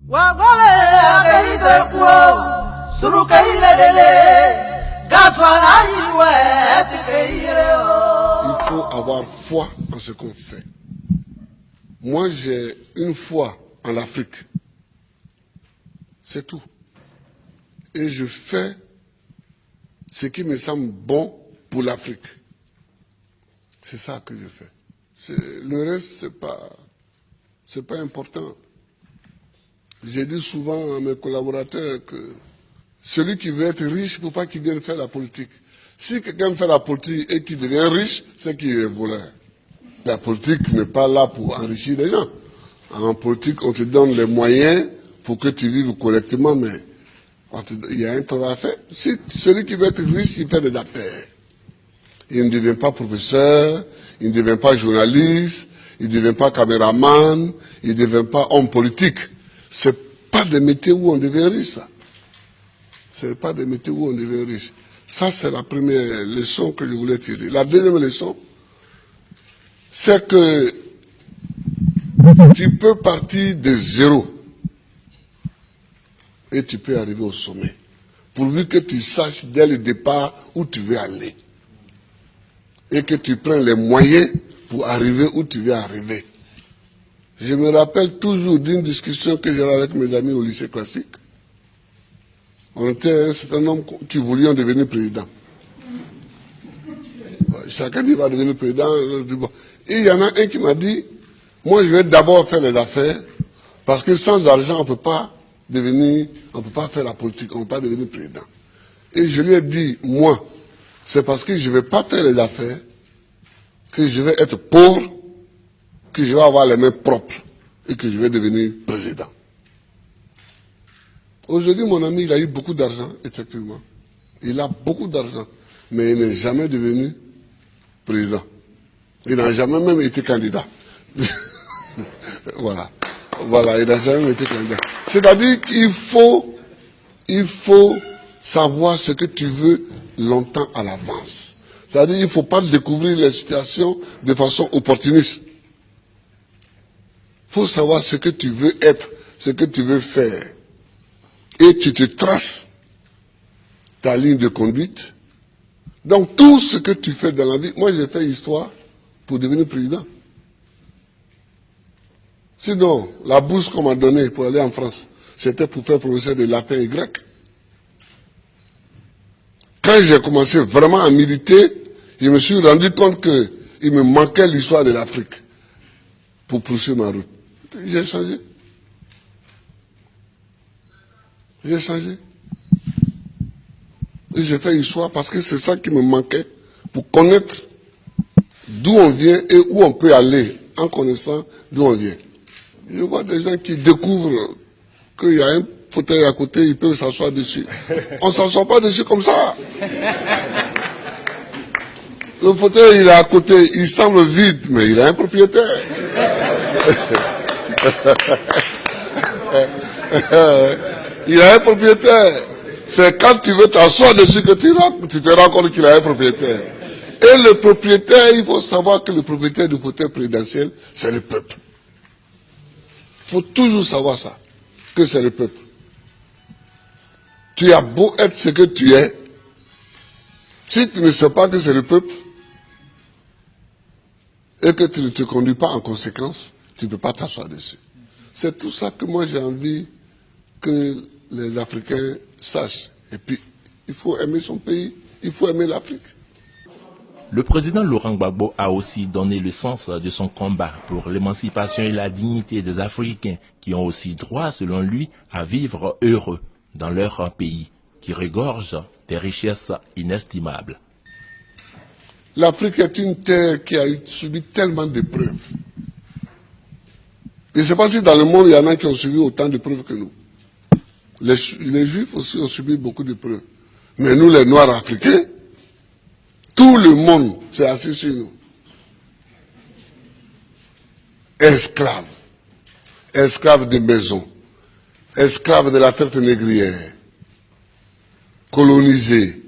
Il faut avoir foi en ce qu'on fait. Moi, j'ai une foi en l'Afrique. C'est tout. Et je fais ce qui me semble bon pour l'Afrique. C'est ça que je fais. Le reste, c'est pas important. J'ai dit souvent à mes collaborateurs que celui qui veut être riche, il ne faut pas qu'il vienne faire la politique. Si quelqu'un fait la politique et qu'il devient riche, c'est qu'il est voleur. La politique n'est pas là pour enrichir les gens. En politique, on te donne les moyens pour que tu vives correctement, mais il y a un travail à faire. Si celui qui veut être riche, il fait des affaires. Il ne devient pas professeur, il ne devient pas journaliste, il ne devient pas caméraman, il ne devient pas homme politique. C'est pas des métiers où on devient riche, ça. C'est pas des métiers où on devient riche. Ça, c'est la première leçon que je voulais tirer. La deuxième leçon, c'est que tu peux partir de zéro et tu peux arriver au sommet, pourvu que tu saches dès le départ où tu veux aller et que tu prennes les moyens pour arriver où tu veux arriver. Je me rappelle toujours d'une discussion que j'avais avec mes amis au lycée classique. On était un certain nombre qui voulions devenir président. Chacun dit va devenir président. Et il y en a un qui m'a dit, moi je vais d'abord faire les affaires, parce que sans argent on ne peut pas faire la politique, on ne peut pas devenir président. Et je lui ai dit, moi, c'est parce que je ne vais pas faire les affaires, que je vais être pauvre, que je vais avoir les mains propres et que je vais devenir président. Aujourd'hui, mon ami, il a eu beaucoup d'argent, effectivement. Il a beaucoup d'argent, mais il n'est jamais devenu président. Il n'a jamais même été candidat. Voilà, il n'a jamais été candidat. C'est-à-dire qu'il faut savoir ce que tu veux longtemps à l'avance. C'est-à-dire qu'il ne faut pas découvrir les situations de façon opportuniste. Il faut savoir ce que tu veux être, ce que tu veux faire. Et tu te traces ta ligne de conduite. Donc tout ce que tu fais dans la vie, moi j'ai fait histoire pour devenir président. Sinon, la bourse qu'on m'a donnée pour aller en France, c'était pour faire professeur de latin et grec. Quand j'ai commencé vraiment à militer, je me suis rendu compte qu'il me manquait l'histoire de l'Afrique pour poursuivre ma route. J'ai changé. J'ai changé. Et j'ai fait histoire parce que c'est ça qui me manquait pour connaître d'où on vient et où on peut aller en connaissant d'où on vient. Je vois des gens qui découvrent qu'il y a un fauteuil à côté, ils peuvent s'asseoir dessus. On ne s'assoit pas dessus comme ça. Le fauteuil, il est à côté, il semble vide, mais il a un propriétaire. Il a un propriétaire. C'est quand tu veux t'asseoir dessus que tu te rends compte qu'il a un propriétaire. Et le propriétaire, il faut savoir que le propriétaire du fauteuil présidentiel, c'est le peuple. Il faut toujours savoir ça, que c'est le peuple. Tu as beau être ce que tu es, si tu ne sais pas que c'est le peuple, et que tu ne te conduis pas en conséquence, tu ne peux pas t'asseoir dessus. C'est tout ça que moi j'ai envie que les Africains sachent. Et puis, il faut aimer son pays, il faut aimer l'Afrique. Le président Laurent Gbagbo a aussi donné le sens de son combat pour l'émancipation et la dignité des Africains qui ont aussi droit, selon lui, à vivre heureux dans leur pays, qui regorge des richesses inestimables. L'Afrique est une terre qui a subi tellement d'épreuves. Je ne sais pas si dans le monde, il y en a qui ont subi autant d'épreuves que nous. Les Juifs aussi ont subi beaucoup d'épreuves. Mais nous, les Noirs africains, tout le monde s'est assis sur nous. Esclaves. Esclaves de maison. Esclaves de la traite négrière. Colonisés.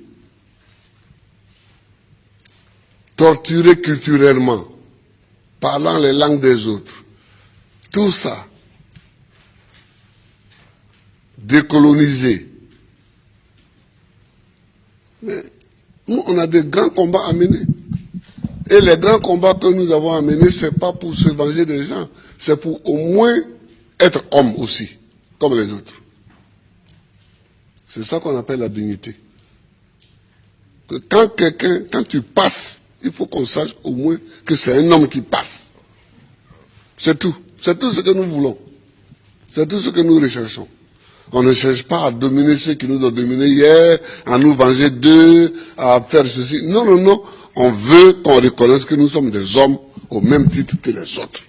Torturés culturellement. Parlant les langues des autres. Tout ça. décoloniser. Mais nous, on a des grands combats à mener. Et les grands combats que nous avons à mener, ce n'est pas pour se venger des gens, c'est pour au moins être homme aussi, comme les autres. C'est ça qu'on appelle la dignité. Que quand tu passes, il faut qu'on sache au moins que c'est un homme qui passe. C'est tout. C'est tout ce que nous voulons. C'est tout ce que nous recherchons. On ne cherche pas à dominer ceux qui nous ont dominés hier, à nous venger d'eux, à faire ceci. Non, non, non. On veut qu'on reconnaisse que nous sommes des hommes au même titre que les autres.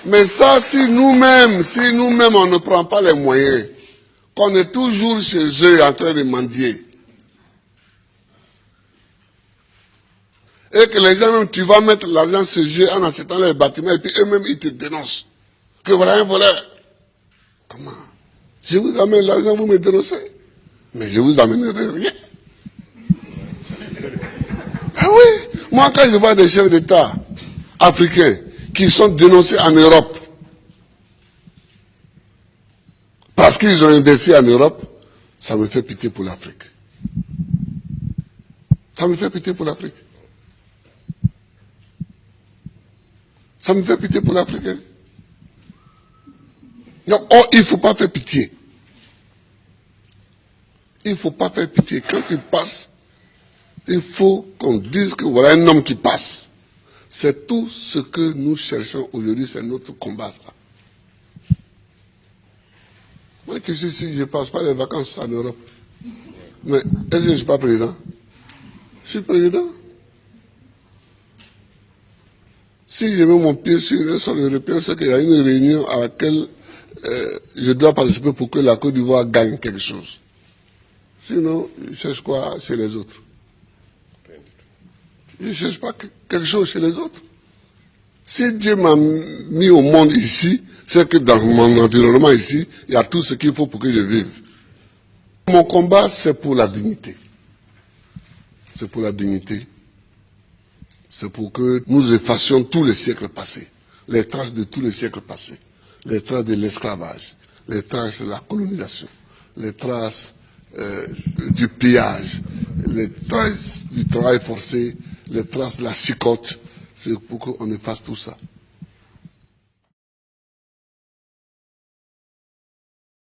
Mais ça, si nous-mêmes, on ne prend pas les moyens, qu'on est toujours chez eux en train de mendier, et que les gens, même, tu vas mettre l'argent chez eux en achetant les bâtiments, et puis eux-mêmes, ils te dénoncent. Que voilà un voleur. Comment? Je vous amène l'argent, vous me dénoncez. Mais je vous amènerai rien. Ah oui, moi quand je vois des chefs d'État africains qui sont dénoncés en Europe, parce qu'ils ont investi en Europe, ça me fait pitié pour l'Afrique. Ça me fait pitié pour l'Afrique. Ça me fait pitié pour l'Afrique. Non, oh, il ne faut pas faire pitié. Il ne faut pas faire pitié. Quand tu passes, il faut qu'on dise que voilà un homme qui passe. C'est tout ce que nous cherchons aujourd'hui, c'est notre combat. Ça. Moi qui suis ici, je ne passe pas les vacances en Europe. Mais est-ce que je ne suis pas président? Je suis président. Si je mets mon pied sur un sol européen, c'est qu'il y a une réunion à laquelle je dois participer pour que la Côte d'Ivoire gagne quelque chose. Sinon, je cherche quoi chez les autres? Je ne cherche pas quelque chose chez les autres. Si Dieu m'a mis au monde ici, c'est que dans mon environnement ici, il y a tout ce qu'il faut pour que je vive. Mon combat, c'est pour la dignité. C'est pour la dignité. C'est pour que nous effacions tous les siècles passés, les traces de tous les siècles passés, les traces de l'esclavage, les traces de la colonisation, les traces du pillage, les traces du travail forcé, les traces de la chicote. C'est pour qu'on efface tout ça.